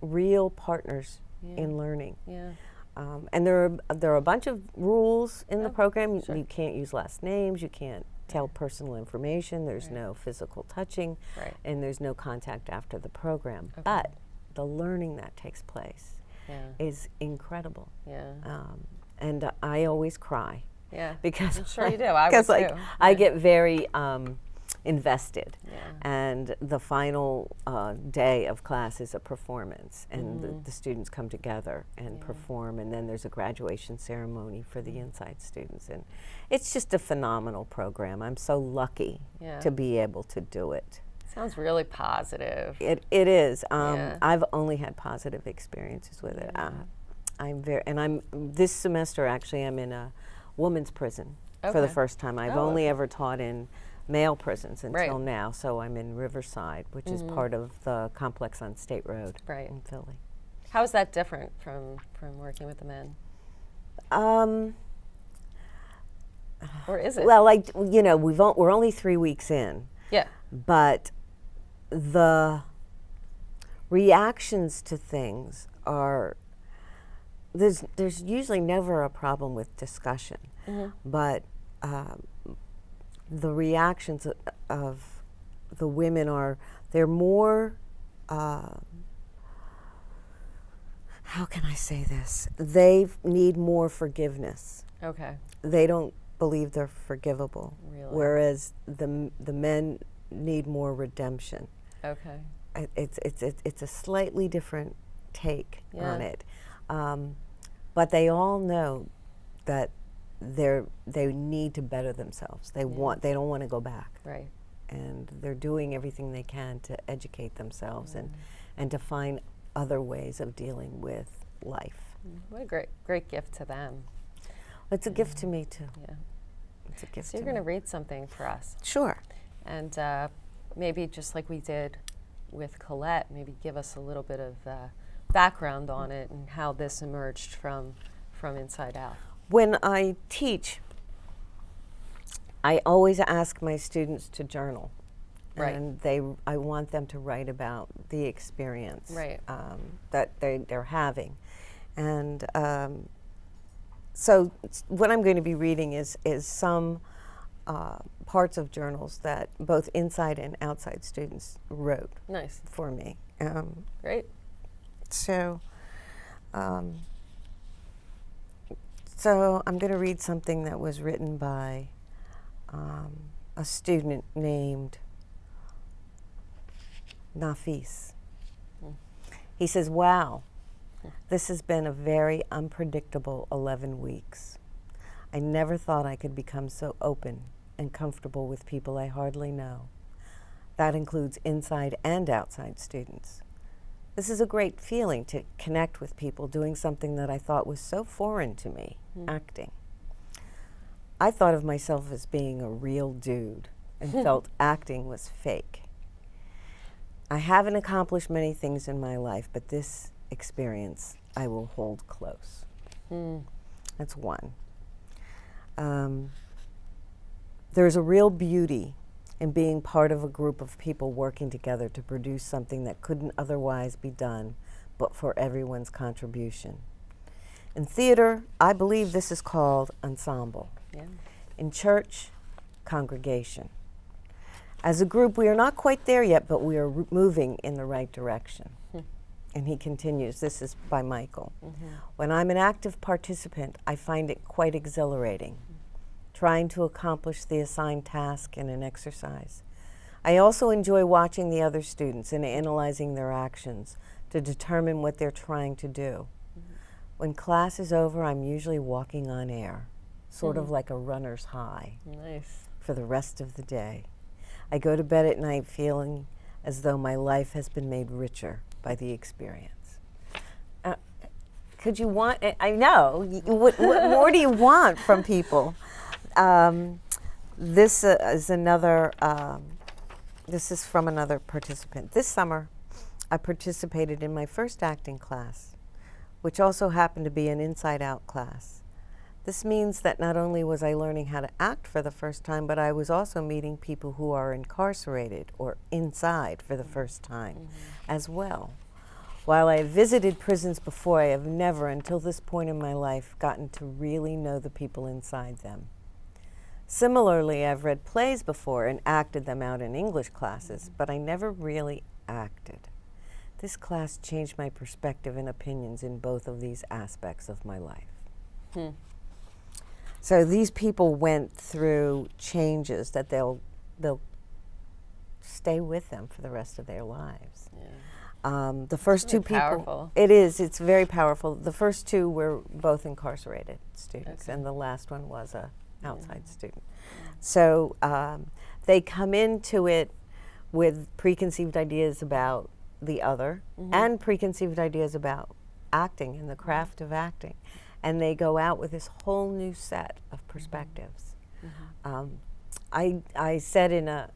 real partners in learning. And there are a bunch of rules in the program. You can't use last names, you can't tell personal information, there's no physical touching, and there's no contact after the program. But the learning that takes place is incredible. And I always cry. Because I'm sure you do. I would too. I get very invested, and the final day of class is a performance, and the students come together and perform, and then there's a graduation ceremony for the inside students, and it's just a phenomenal program. I'm so lucky to be able to do it. Sounds really positive. It is. I've only had positive experiences with it. This semester actually I'm in a women's prison for the first time. I've only ever taught in male prisons until now, so I'm in Riverside, which is part of the complex on State Road in Philly. How is that different from working with the men? Or is it? Well, we're only 3 weeks in. But the reactions to things are, there's usually never a problem with discussion, but the reactions of the women they're more, how can I say this? They need more forgiveness. Okay. They don't believe they're forgivable. Really? Whereas the men need more redemption. Okay. It's a slightly different take Yeah. on it, but they all know that they need to better themselves. They don't want to go back. Right. And they're doing everything they can to educate themselves and to find other ways of dealing with life. What a great gift to them. It's a gift to me too. Yeah. It's a gift. So you're going to read something for us, Sure. and maybe just like we did with Colette, maybe give us a little bit of background on it and how this emerged from inside out. When I teach, I always ask my students to journal. Right. And I want them to write about the experience Right. that they're having. And so what I'm going to be reading is some parts of journals that both inside and outside students wrote Nice. for me. Great. So I'm going to read something that was written by a student named Nafis. He says, "Wow, this has been a very unpredictable 11 weeks. I never thought I could become so open and comfortable with people I hardly know. That includes inside and outside students. This is a great feeling to connect with people doing something that I thought was so foreign to me, acting. I thought of myself as being a real dude and felt acting was fake. I haven't accomplished many things in my life, but this experience I will hold close." That's one. There's a real beauty in being part of a group of people working together to produce something that couldn't otherwise be done, but for everyone's contribution. In theater, I believe this is called ensemble. Yeah. In church, congregation. As a group, we are not quite there yet, but we are moving in the right direction. And he continues, this is by Michael. When I'm an active participant, I find it quite exhilarating, trying to accomplish the assigned task in an exercise. I also enjoy watching the other students and analyzing their actions to determine what they're trying to do. When class is over, I'm usually walking on air, sort of like a runner's high, Nice. for the rest of the day. I go to bed at night feeling as though my life has been made richer by the experience. Could you want, I know, what more do you want from people? This is another, this is from another participant. This summer, I participated in my first acting class, which also happened to be an inside-out class. This means that not only was I learning how to act for the first time, but I was also meeting people who are incarcerated or inside for the first time as well. While I have visited prisons before, I have never, until this point in my life, gotten to really know the people inside them. Similarly, I've read plays before and acted them out in English classes, but I never really acted. This class changed my perspective and opinions in both of these aspects of my life. So these people went through changes that they'll stay with them for the rest of their lives. Yeah. The first Really two people, powerful. it is, it's very powerful. The first two were both incarcerated students, Okay. and the last one was a outside student. So they come into it with preconceived ideas about the other and preconceived ideas about acting and the craft of acting. And they go out with this whole new set of perspectives. I said in a,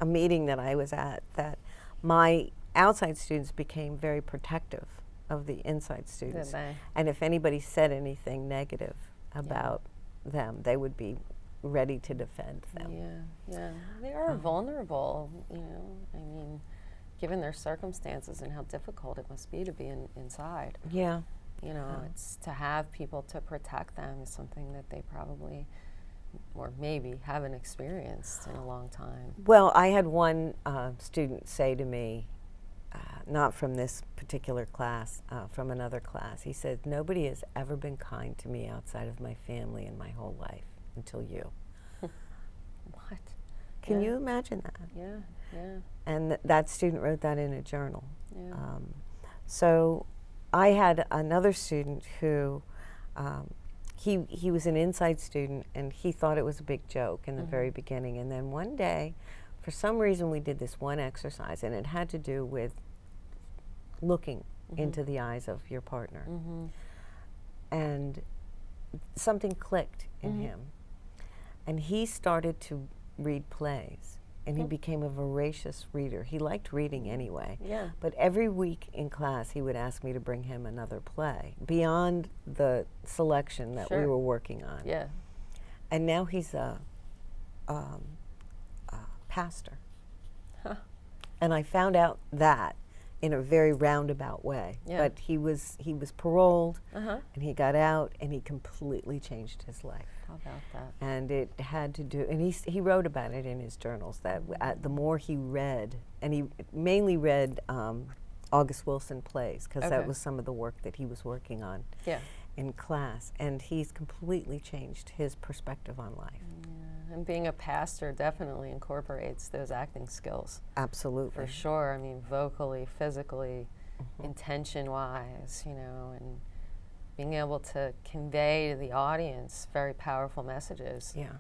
a meeting that I was at that my outside students became very protective of the inside students. Did they? And if anybody said anything negative about them, they would be ready to defend them. Yeah, yeah. They are vulnerable, you know. I mean, given their circumstances and how difficult it must be to be inside. Yeah. You know, it's to have people to protect them is something that they probably, or maybe, haven't experienced in a long time. Well, I had one student say to me, not from this particular class, from another class, he said, "Nobody has ever been kind to me outside of my family in my whole life until you." What? Can you imagine that? Yeah, yeah. And that student wrote that in a journal. Yeah. So I had another student who, he was an inside student, and he thought it was a big joke in the very beginning. And then one day, for some reason, we did this one exercise, and it had to do with looking into the eyes of your partner. And something clicked in him. And he started to read plays. And he became a voracious reader. He liked reading anyway. Yeah. But every week in class, he would ask me to bring him another play beyond the selection that we were working on. Yeah. And now he's a pastor. Huh. And I found out that in a very roundabout way. Yeah. But he was paroled, Uh-huh. and he got out, and he completely changed his life. How about that? And it had to do, and he wrote about it in his journals, that the more he read, and he mainly read August Wilson plays, because that was some of the work that he was working on in class, and he's completely changed his perspective on life. Yeah. And being a pastor definitely incorporates those acting skills. Absolutely. For sure. I mean, vocally, physically, intention-wise, you know, and being able to convey to the audience very powerful messages. Yeah.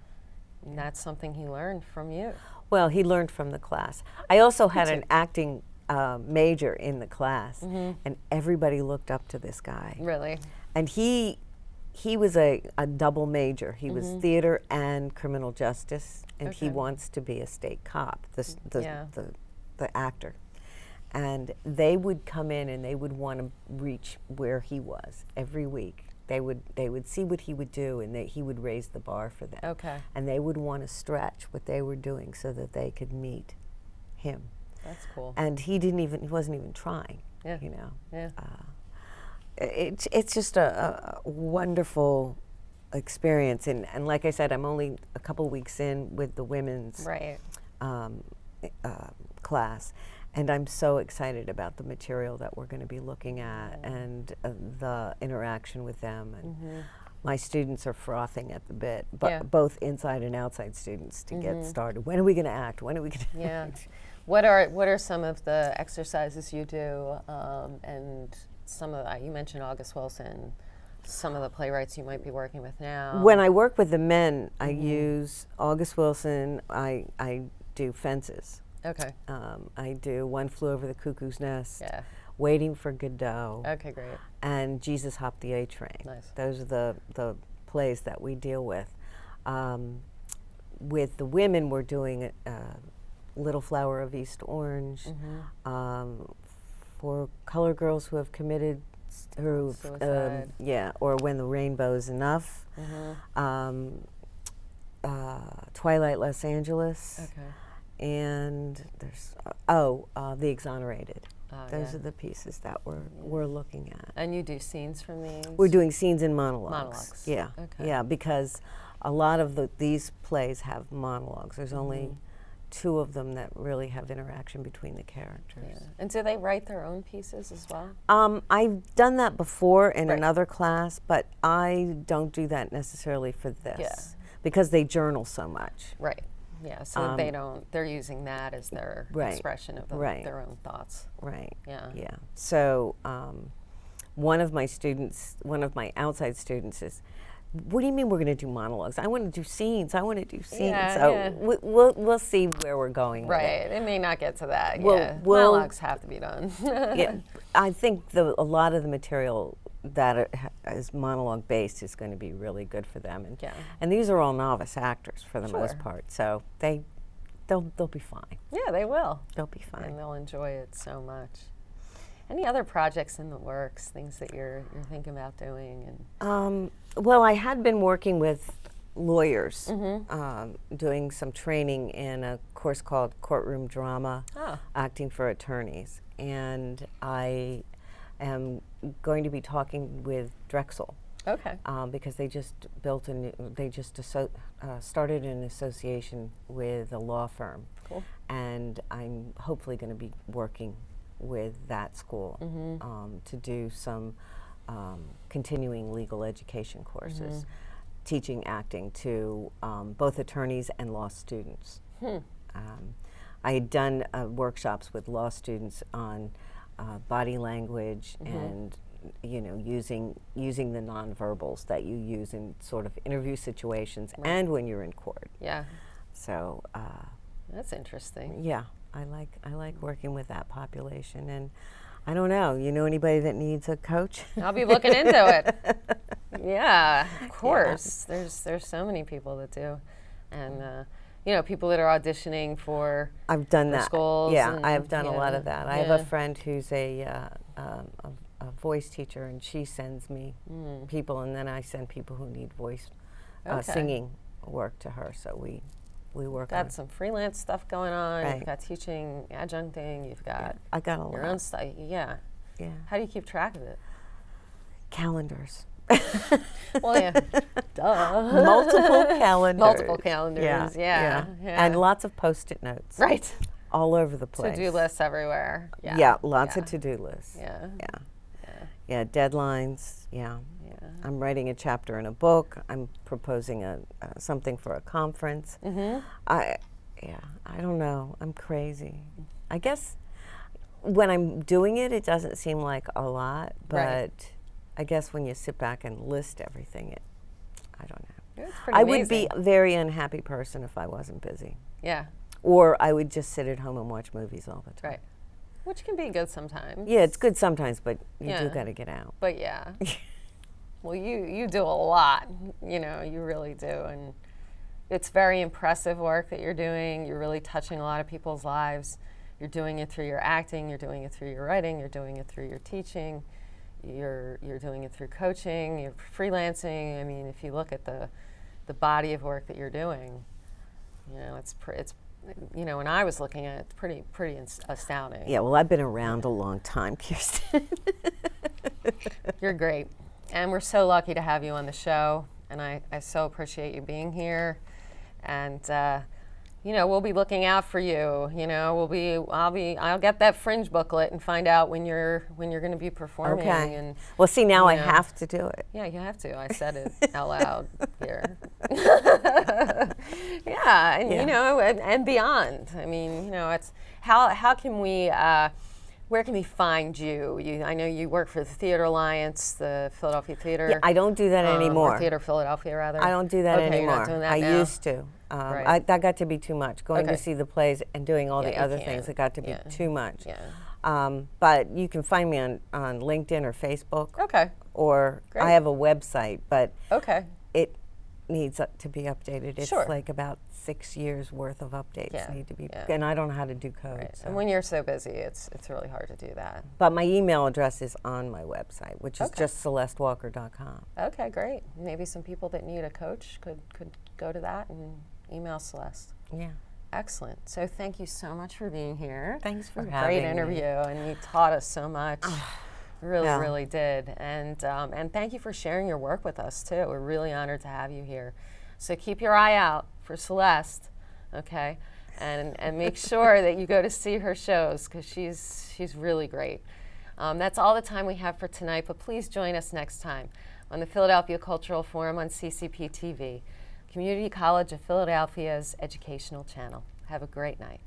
And that's something he learned from you. Well, he learned from the class. I also had an acting major in the class, and everybody looked up to this guy. Really? And he was a double major. He was theater and criminal justice, and he wants to be a state cop, the actor. And they would come in and they would want to reach where he was every week. They would see what he would do, and he would raise the bar for them. Okay. And they would want to stretch what they were doing so that they could meet him. That's cool. And he wasn't even trying. Yeah. You know. Yeah. It's just a wonderful experience, and like I said, I'm only a couple weeks in with the women's class, and I'm so excited about the material that we're going to be looking at and the interaction with them. And my students are frothing at the bit, but both inside and outside students, to get started. When are we going to act? When are we going to act? What are some of the exercises you do, and some of you mentioned August Wilson, some of the playwrights you might be working with now? When I work with the men, I use August Wilson. I do Fences. Okay. I do One Flew Over the Cuckoo's Nest. Yeah. Waiting for Godot. Okay, great. And Jesus Hopped the A-Train. Nice. Those are the plays that we deal with. With the women, we're doing Little Flower of East Orange. For color girls who have committed suicide. or When the Rainbow's Enough. Twilight Los Angeles. Okay. And there's The Exonerated. Those are the pieces that we're looking at. And you do scenes from these? We're doing scenes and monologues. Monologues. Yeah. Okay. Yeah, because a lot of these plays have monologues. There's only 2 of them that really have interaction between the characters. Yeah. And do they write their own pieces as well? I've done that before in another class, but I don't do that necessarily for this because they journal so much. Right. Yeah, so they're using that as their expression of their own thoughts. Right. Yeah. Yeah. So one of my outside students is, what do you mean we're going to do monologues? I want to do scenes. Yeah, so we'll see where we're going with it. It may not get to that. Well, monologues have to be done. I think a lot of the material that is monologue based is going to be really good for them, and these are all novice actors for the most part, so they'll be fine. Yeah, they will. They'll be fine, and they'll enjoy it so much. Any other projects in the works, things that you're thinking about doing? And well, I had been working with lawyers doing some training in a course called Courtroom Drama, Acting for Attorneys. And I am going to be talking with Drexel. Okay. Because they just started an association with a law firm. Cool. And I'm hopefully going to be working with that school to do some continuing legal education courses, teaching acting to both attorneys and law students. I had done workshops with law students on body language and using the nonverbals that you use in sort of interview situations and when you're in court. Yeah. So that's interesting. yeah, I like working with that population, and I don't know. You know anybody that needs a coach? I'll be looking into it. Yeah, of course. Yeah. There's so many people that do, and people that are auditioning for. I've done that. Schools. Yeah, I've done a lot of that. I have a friend who's a voice teacher, and she sends me people, and then I send people who need voice singing work to her. So we work. Got some freelance stuff going on. Right. You've got teaching, adjuncting. You've got I got your own stuff. Yeah. Yeah. How do you keep track of it? Calendars. Well, yeah. Duh. Multiple calendars. Multiple calendars. Yeah. And lots of Post-it notes. Right. All over the place. To-do lists everywhere. Yeah. Yeah, lots of to-do lists. Yeah. Yeah, deadlines. Yeah. I'm writing a chapter in a book. I'm proposing something for a conference. I don't know. I'm crazy. I guess when I'm doing it, it doesn't seem like a lot, but I guess when you sit back and list everything, I don't know. It's pretty I amazing. would be a very unhappy person if I wasn't busy. Yeah. Or I would just sit at home and watch movies all the time. Right. Which can be good sometimes. Yeah, it's good sometimes, but you do got to get out. But yeah. Well, you do a lot. You really do. And it's very impressive work that you're doing. You're really touching a lot of people's lives. You're doing it through your acting. You're doing it through your writing. You're doing it through your teaching. You're doing it through coaching. You're freelancing. I mean, if you look at the body of work that you're doing, it's when I was looking at it, it's pretty astounding. Yeah, well, I've been around a long time, Kirsten. You're great. And we're so lucky to have you on the show. And I so appreciate you being here. And, we'll be looking out for you. I'll get that Fringe booklet and find out when you're going to be performing. Okay. And, well, see, now I have to do it. Yeah, you have to. I said it out loud here. Yeah, and and beyond. I mean, it's how can we? Where can we find you? I know you work for the Theater Alliance, the Philadelphia Theater. Yeah, I don't do that anymore. Or Theater Philadelphia, rather. I don't do that anymore. You're not doing that I now? used to. That got to be too much. Going to see the plays and doing all the other things, it got to be too much. Yeah. But you can find me on LinkedIn or Facebook. Okay. Or Great. I have a website, but okay. it needs to be updated. It's Sure. like about 6 years worth of updates need to be, Yeah. and I don't know how to do code. Right. So. And when you're so busy, it's really hard to do that. But my email address is on my website, which is Okay. just celestewalker.com. Okay, great. Maybe some people that need a coach could go to that and email Celeste. Yeah. Excellent. So thank you so much for being here. Thanks for It was a having great interview, me. and you taught us so much. Really, Yeah. really did. And thank you for sharing your work with us too. We're really honored to have you here. So keep your eye out for Celeste, okay? And make sure that you go to see her shows because she's really great. That's all the time we have for tonight, but please join us next time on the Philadelphia Cultural Forum on CCP TV, Community College of Philadelphia's educational channel. Have a great night.